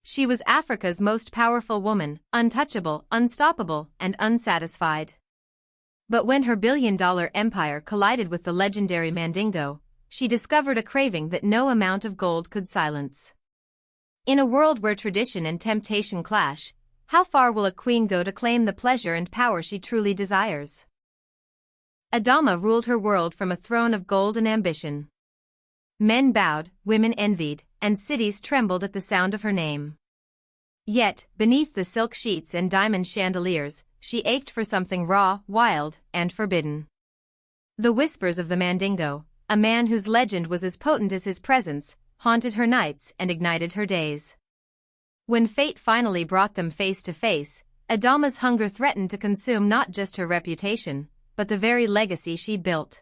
She was Africa's most powerful woman, untouchable, unstoppable, and unsatisfied. But when her billion-dollar empire collided with the legendary Mandingo, she discovered a craving that no amount of gold could silence. In a world where tradition and temptation clash, how far will a queen go to claim the pleasure and power she truly desires? Adama ruled her world from a throne of gold and ambition. Men bowed, women envied, and cities trembled at the sound of her name. Yet, beneath the silk sheets and diamond chandeliers, she ached for something raw, wild, and forbidden. The whispers of the Mandingo, a man whose legend was as potent as his presence, haunted her nights and ignited her days. When fate finally brought them face to face, Adama's hunger threatened to consume not just her reputation, but the very legacy she built.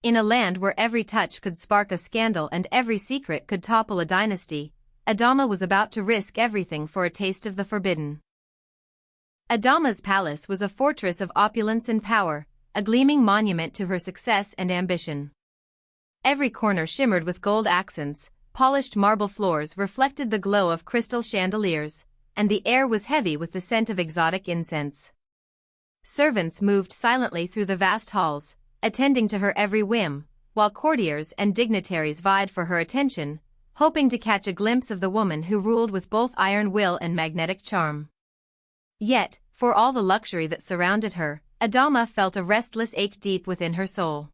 In a land where every touch could spark a scandal and every secret could topple a dynasty, Adama was about to risk everything for a taste of the forbidden. Adama's palace was a fortress of opulence and power, a gleaming monument to her success and ambition. Every corner shimmered with gold accents, polished marble floors reflected the glow of crystal chandeliers, and the air was heavy with the scent of exotic incense. Servants moved silently through the vast halls, attending to her every whim, while courtiers and dignitaries vied for her attention, hoping to catch a glimpse of the woman who ruled with both iron will and magnetic charm. Yet, for all the luxury that surrounded her, Adama felt a restless ache deep within her soul.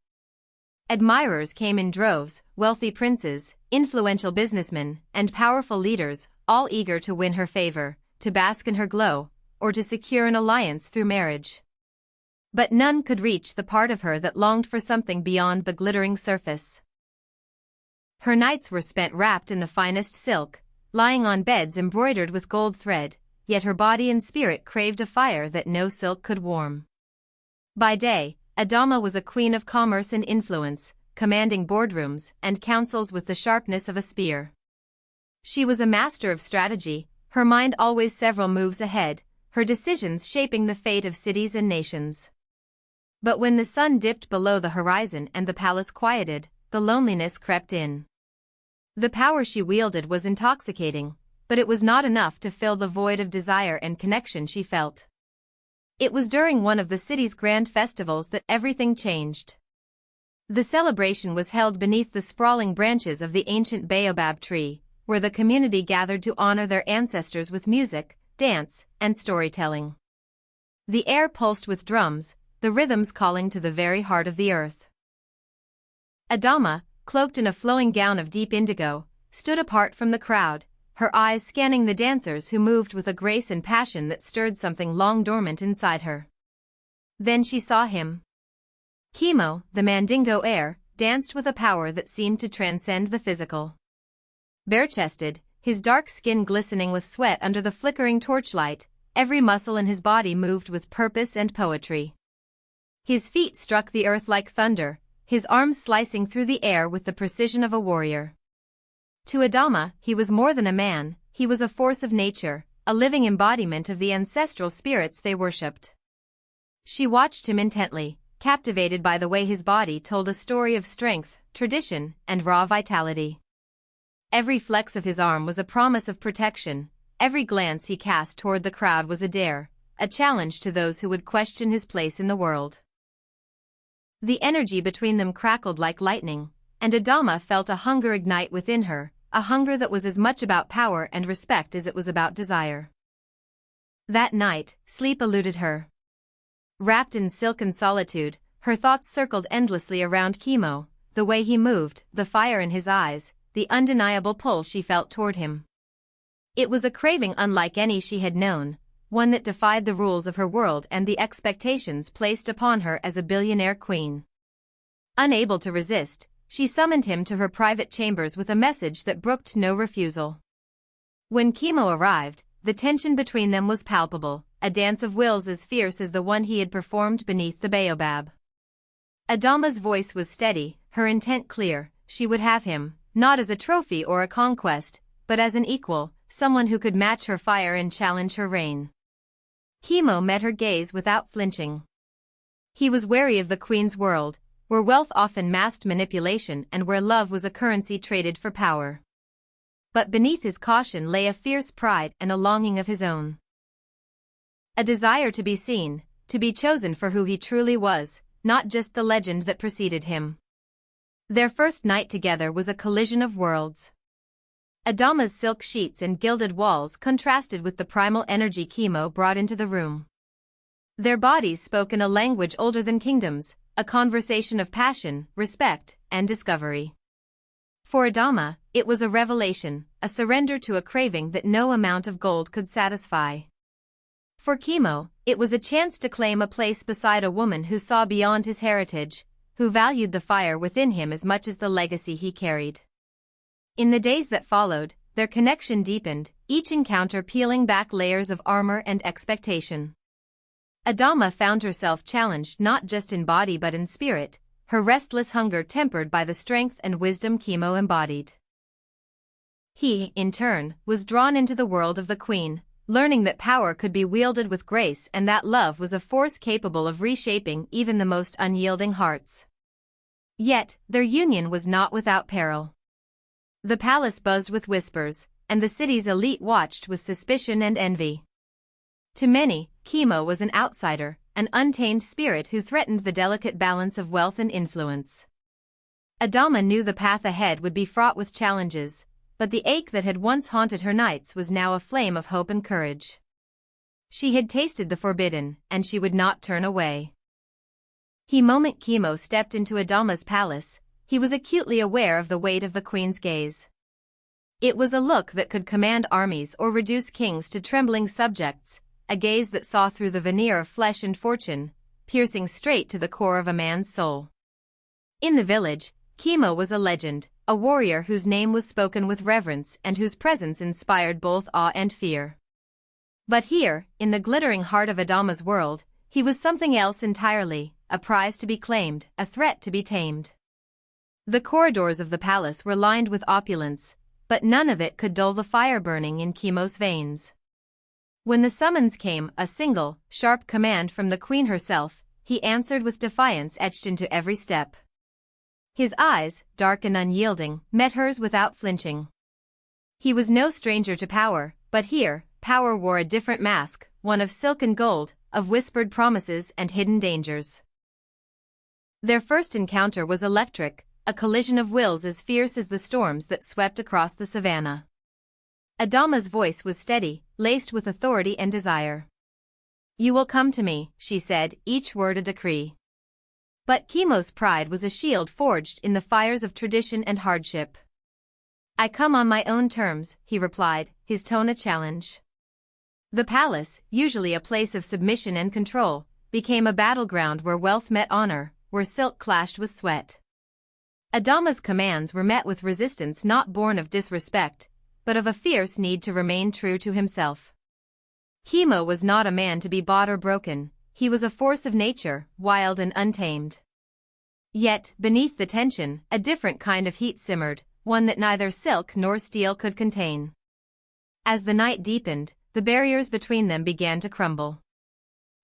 Admirers came in droves, wealthy princes, influential businessmen, and powerful leaders, all eager to win her favor, to bask in her glow, or to secure an alliance through marriage. But none could reach the part of her that longed for something beyond the glittering surface. Her nights were spent wrapped in the finest silk, lying on beds embroidered with gold thread, yet her body and spirit craved a fire that no silk could warm. By day, Adama was a queen of commerce and influence, commanding boardrooms and councils with the sharpness of a spear. She was a master of strategy, her mind always several moves ahead, her decisions shaping the fate of cities and nations. But when the sun dipped below the horizon and the palace quieted, the loneliness crept in. The power she wielded was intoxicating, but it was not enough to fill the void of desire and connection she felt. It was during one of the city's grand festivals that everything changed. The celebration was held beneath the sprawling branches of the ancient baobab tree, where the community gathered to honor their ancestors with music, dance, and storytelling. The air pulsed with drums, the rhythms calling to the very heart of the earth. Adama, cloaked in a flowing gown of deep indigo, stood apart from the crowd, her eyes scanning the dancers who moved with a grace and passion that stirred something long dormant inside her. Then she saw him. Kimo, the Mandingo heir, danced with a power that seemed to transcend the physical. Bare-chested, his dark skin glistening with sweat under the flickering torchlight, every muscle in his body moved with purpose and poetry. His feet struck the earth like thunder, his arms slicing through the air with the precision of a warrior. To Adama, he was more than a man, he was a force of nature, a living embodiment of the ancestral spirits they worshipped. She watched him intently, captivated by the way his body told a story of strength, tradition, and raw vitality. Every flex of his arm was a promise of protection, every glance he cast toward the crowd was a dare, a challenge to those who would question his place in the world. The energy between them crackled like lightning, and Adama felt a hunger ignite within her, a hunger that was as much about power and respect as it was about desire. That night, sleep eluded her. Wrapped in silken solitude, her thoughts circled endlessly around Kimo, the way he moved, the fire in his eyes, the undeniable pull she felt toward him. It was a craving unlike any she had known, one that defied the rules of her world and the expectations placed upon her as a billionaire queen. Unable to resist, she summoned him to her private chambers with a message that brooked no refusal. When Kimo arrived, the tension between them was palpable, a dance of wills as fierce as the one he had performed beneath the baobab. Adama's voice was steady, her intent clear, she would have him, not as a trophy or a conquest, but as an equal, someone who could match her fire and challenge her reign. Kimo met her gaze without flinching. He was wary of the queen's world, where wealth often masked manipulation and where love was a currency traded for power. But beneath his caution lay a fierce pride and a longing of his own. A desire to be seen, to be chosen for who he truly was, not just the legend that preceded him. Their first night together was a collision of worlds. Adama's silk sheets and gilded walls contrasted with the primal energy Chemo brought into the room. Their bodies spoke in a language older than kingdoms, a conversation of passion, respect, and discovery. For Adama, it was a revelation, a surrender to a craving that no amount of gold could satisfy. For Chemo, it was a chance to claim a place beside a woman who saw beyond his heritage, who valued the fire within him as much as the legacy he carried. In the days that followed, their connection deepened, each encounter peeling back layers of armor and expectation. Adama found herself challenged not just in body but in spirit, her restless hunger tempered by the strength and wisdom Chemo embodied. He, in turn, was drawn into the world of the queen, learning that power could be wielded with grace and that love was a force capable of reshaping even the most unyielding hearts. Yet, their union was not without peril. The palace buzzed with whispers, and the city's elite watched with suspicion and envy. To many, Chemo was an outsider, an untamed spirit who threatened the delicate balance of wealth and influence. Adama knew the path ahead would be fraught with challenges, but the ache that had once haunted her nights was now a flame of hope and courage. She had tasted the forbidden, and she would not turn away. The moment Chemo stepped into Adama's palace, he was acutely aware of the weight of the queen's gaze. It was a look that could command armies or reduce kings to trembling subjects, a gaze that saw through the veneer of flesh and fortune, piercing straight to the core of a man's soul. In the village, Chemo was a legend, a warrior whose name was spoken with reverence and whose presence inspired both awe and fear. But here, in the glittering heart of Adama's world, he was something else entirely, a prize to be claimed, a threat to be tamed. The corridors of the palace were lined with opulence, but none of it could dull the fire burning in Chemo's veins. When the summons came, a single, sharp command from the queen herself, he answered with defiance etched into every step. His eyes, dark and unyielding, met hers without flinching. He was no stranger to power, but here, power wore a different mask, one of silk and gold, of whispered promises and hidden dangers. Their first encounter was electric, a collision of wills as fierce as the storms that swept across the savannah. Adama's voice was steady, laced with authority and desire. "You will come to me," she said, each word a decree. But Chemo's pride was a shield forged in the fires of tradition and hardship. "I come on my own terms," he replied, his tone a challenge. The palace, usually a place of submission and control, became a battleground where wealth met honor, where silk clashed with sweat. Adama's commands were met with resistance not born of disrespect, but of a fierce need to remain true to himself. Chemo was not a man to be bought or broken, he was a force of nature, wild and untamed. Yet, beneath the tension, a different kind of heat simmered, one that neither silk nor steel could contain. As the night deepened, the barriers between them began to crumble.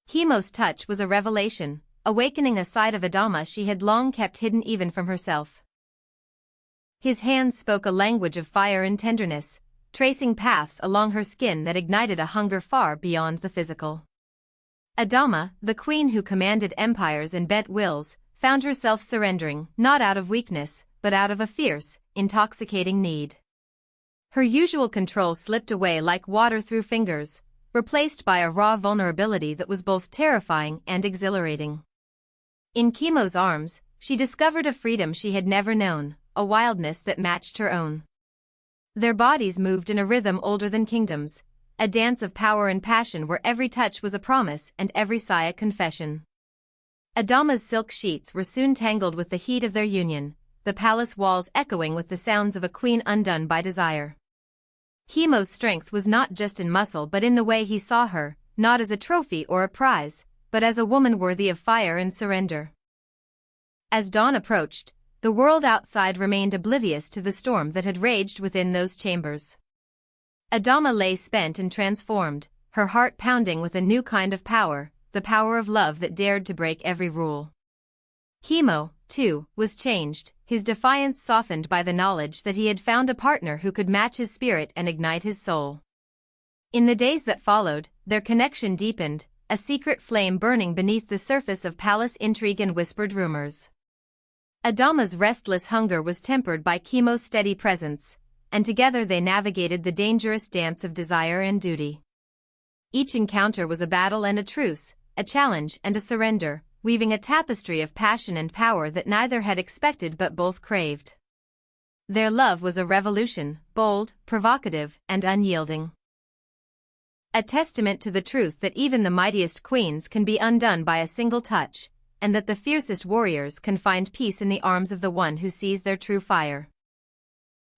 Chemo's touch was a revelation, awakening a side of Adama she had long kept hidden even from herself. His hands spoke a language of fire and tenderness, tracing paths along her skin that ignited a hunger far beyond the physical. Adama, the queen who commanded empires and bent wills, found herself surrendering, not out of weakness, but out of a fierce, intoxicating need. Her usual control slipped away like water through fingers, replaced by a raw vulnerability that was both terrifying and exhilarating. In Chemo's arms, she discovered a freedom she had never known, a wildness that matched her own. Their bodies moved in a rhythm older than kingdoms, a dance of power and passion where every touch was a promise and every sigh a confession. Adama's silk sheets were soon tangled with the heat of their union, the palace walls echoing with the sounds of a queen undone by desire. Chemo's strength was not just in muscle but in the way he saw her, not as a trophy or a prize, but as a woman worthy of fire and surrender. As dawn approached, the world outside remained oblivious to the storm that had raged within those chambers. Adama lay spent and transformed, her heart pounding with a new kind of power, the power of love that dared to break every rule. Chemo, too, was changed, his defiance softened by the knowledge that he had found a partner who could match his spirit and ignite his soul. In the days that followed, their connection deepened, a secret flame burning beneath the surface of palace intrigue and whispered rumors. Adama's restless hunger was tempered by Chemo's steady presence, and together they navigated the dangerous dance of desire and duty. Each encounter was a battle and a truce, a challenge and a surrender, weaving a tapestry of passion and power that neither had expected but both craved. Their love was a revolution, bold, provocative, and unyielding. A testament to the truth that even the mightiest queens can be undone by a single touch, and that the fiercest warriors can find peace in the arms of the one who sees their true fire.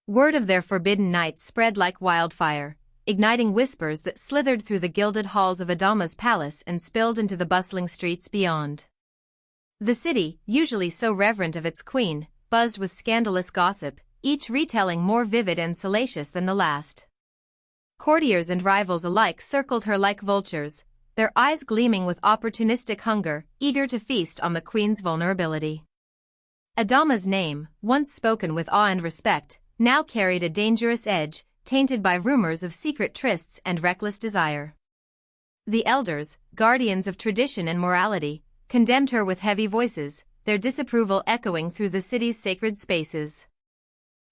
Word of their forbidden nights spread like wildfire, igniting whispers that slithered through the gilded halls of Adama's palace and spilled into the bustling streets beyond. The city, usually so reverent of its queen, buzzed with scandalous gossip, each retelling more vivid and salacious than the last. Courtiers and rivals alike circled her like vultures, their eyes gleaming with opportunistic hunger, eager to feast on the queen's vulnerability. Adama's name, once spoken with awe and respect, now carried a dangerous edge, tainted by rumors of secret trysts and reckless desire. The elders, guardians of tradition and morality, condemned her with heavy voices, their disapproval echoing through the city's sacred spaces.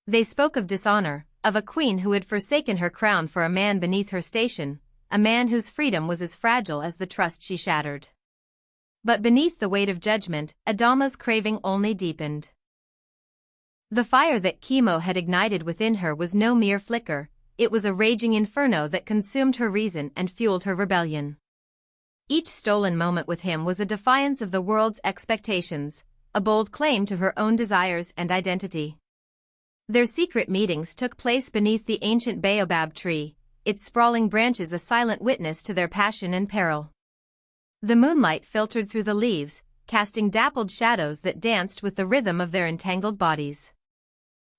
They spoke of dishonor, of a queen who had forsaken her crown for a man beneath her station, a man whose freedom was as fragile as the trust she shattered. But beneath the weight of judgment, Adama's craving only deepened. The fire that Chemo had ignited within her was no mere flicker, it was a raging inferno that consumed her reason and fueled her rebellion. Each stolen moment with him was a defiance of the world's expectations, a bold claim to her own desires and identity. Their secret meetings took place beneath the ancient baobab tree, its sprawling branches a silent witness to their passion and peril. The moonlight filtered through the leaves, casting dappled shadows that danced with the rhythm of their entangled bodies.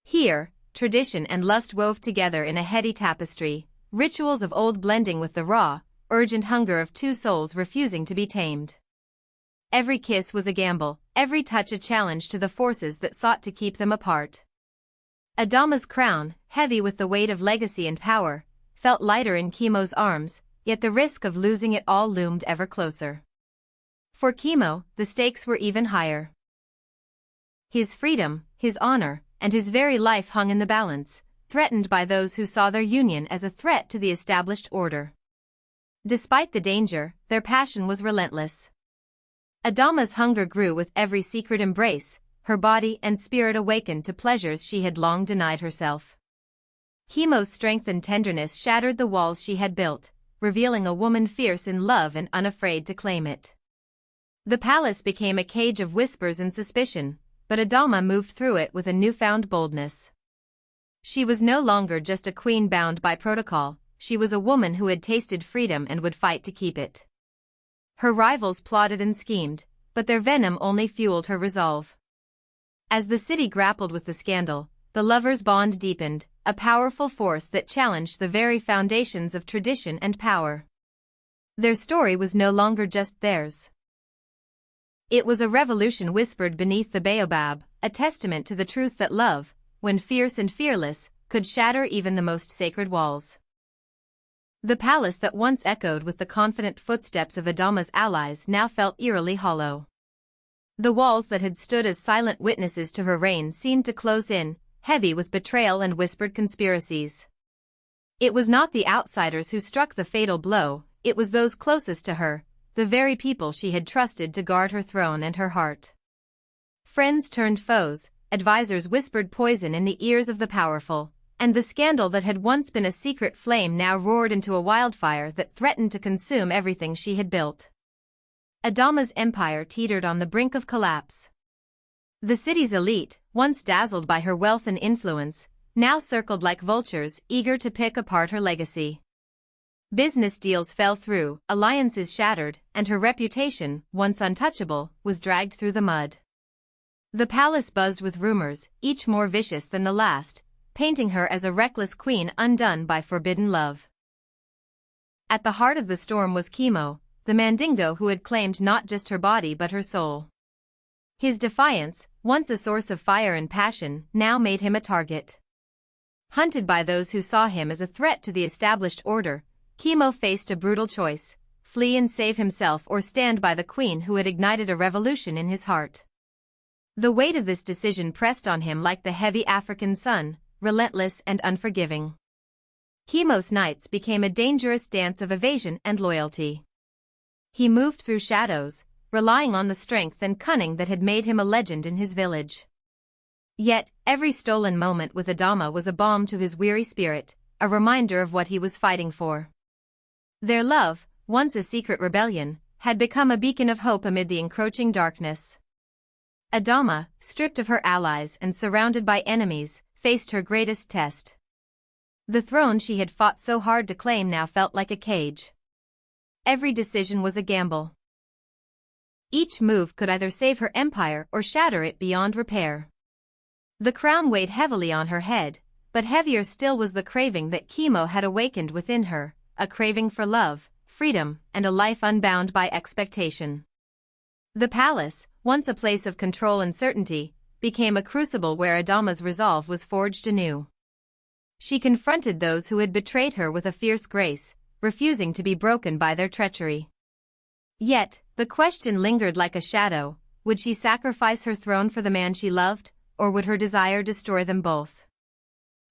Here, tradition and lust wove together in a heady tapestry, rituals of old blending with the raw, urgent hunger of two souls refusing to be tamed. Every kiss was a gamble, every touch a challenge to the forces that sought to keep them apart. Adama's crown, heavy with the weight of legacy and power, felt lighter in Chemo's arms, yet the risk of losing it all loomed ever closer. For Chemo, the stakes were even higher. His freedom, his honor, and his very life hung in the balance, threatened by those who saw their union as a threat to the established order. Despite the danger, their passion was relentless. Adama's hunger grew with every secret embrace, her body and spirit awakened to pleasures she had long denied herself. Chemo's strength and tenderness shattered the walls she had built, revealing a woman fierce in love and unafraid to claim it. The palace became a cage of whispers and suspicion, but Adama moved through it with a newfound boldness. She was no longer just a queen bound by protocol, she was a woman who had tasted freedom and would fight to keep it. Her rivals plotted and schemed, but their venom only fueled her resolve. As the city grappled with the scandal, the lovers' bond deepened, a powerful force that challenged the very foundations of tradition and power. Their story was no longer just theirs. It was a revolution whispered beneath the baobab, a testament to the truth that love, when fierce and fearless, could shatter even the most sacred walls. The palace that once echoed with the confident footsteps of Adama's allies now felt eerily hollow. The walls that had stood as silent witnesses to her reign seemed to close in, heavy with betrayal and whispered conspiracies. It was not the outsiders who struck the fatal blow, it was those closest to her, the very people she had trusted to guard her throne and her heart. Friends turned foes, advisors whispered poison in the ears of the powerful, and the scandal that had once been a secret flame now roared into a wildfire that threatened to consume everything she had built. Adama's empire teetered on the brink of collapse. The city's elite, once dazzled by her wealth and influence, now circled like vultures eager to pick apart her legacy. Business deals fell through, alliances shattered, and her reputation, once untouchable, was dragged through the mud. The palace buzzed with rumors, each more vicious than the last, painting her as a reckless queen undone by forbidden love. At the heart of the storm was Chemo, the Mandingo who had claimed not just her body but her soul. His defiance, once a source of fire and passion, now made him a target. Hunted by those who saw him as a threat to the established order, Chemo faced a brutal choice: flee and save himself or stand by the queen who had ignited a revolution in his heart. The weight of this decision pressed on him like the heavy African sun, relentless and unforgiving. Chemo's nights became a dangerous dance of evasion and loyalty. He moved through shadows, relying on the strength and cunning that had made him a legend in his village. Yet, every stolen moment with Adama was a balm to his weary spirit, a reminder of what he was fighting for. Their love, once a secret rebellion, had become a beacon of hope amid the encroaching darkness. Adama, stripped of her allies and surrounded by enemies, faced her greatest test. The throne she had fought so hard to claim now felt like a cage. Every decision was a gamble. Each move could either save her empire or shatter it beyond repair. The crown weighed heavily on her head, but heavier still was the craving that Chemo had awakened within her, a craving for love, freedom, and a life unbound by expectation. The palace, once a place of control and certainty, became a crucible where Adama's resolve was forged anew. She confronted those who had betrayed her with a fierce grace, refusing to be broken by their treachery. Yet, the question lingered like a shadow: would she sacrifice her throne for the man she loved, or would her desire destroy them both?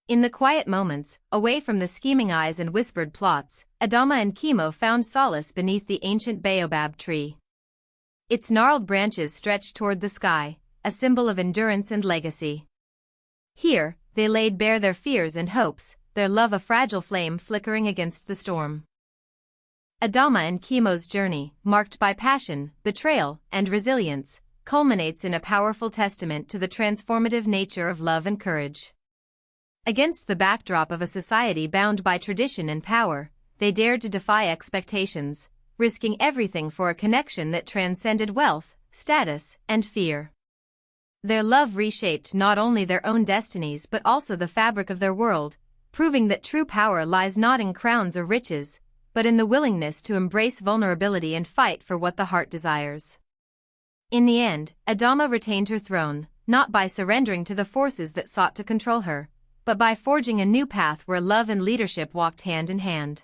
In the quiet moments, away from the scheming eyes and whispered plots, Adama and Chemo found solace beneath the ancient baobab tree. Its gnarled branches stretched toward the sky, a symbol of endurance and legacy. Here, they laid bare their fears and hopes, their love a fragile flame flickering against the storm. Adama and Chemo's journey, marked by passion, betrayal, and resilience, culminates in a powerful testament to the transformative nature of love and courage. Against the backdrop of a society bound by tradition and power, they dared to defy expectations, risking everything for a connection that transcended wealth, status, and fear. Their love reshaped not only their own destinies but also the fabric of their world, proving that true power lies not in crowns or riches, but in the willingness to embrace vulnerability and fight for what the heart desires. In the end, Adama retained her throne, not by surrendering to the forces that sought to control her, but by forging a new path where love and leadership walked hand in hand.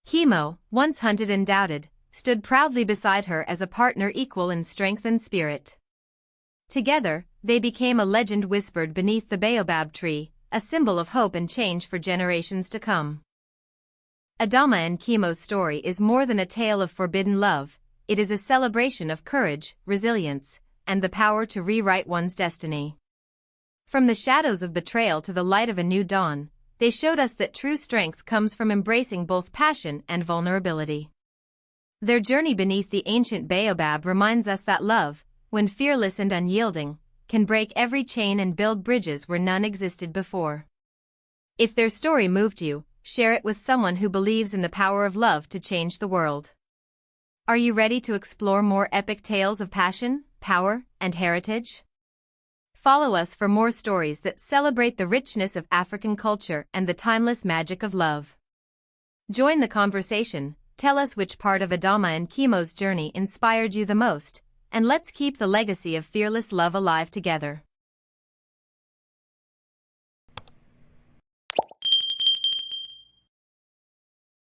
Chemo, once hunted and doubted, stood proudly beside her as a partner equal in strength and spirit. Together, they became a legend whispered beneath the baobab tree, a symbol of hope and change for generations to come. Adama and Chemo's story is more than a tale of forbidden love. It is a celebration of courage, resilience, and the power to rewrite one's destiny. From the shadows of betrayal to the light of a new dawn, they showed us that true strength comes from embracing both passion and vulnerability. Their journey beneath the ancient baobab reminds us that love, when fearless and unyielding, can break every chain and build bridges where none existed before. If their story moved you, share it with someone who believes in the power of love to change the world. Are you ready to explore more epic tales of passion, power, and heritage? Follow us for more stories that celebrate the richness of African culture and the timeless magic of love. Join the conversation, tell us which part of Adama and Chemo's journey inspired you the most, and let's keep the legacy of fearless love alive together.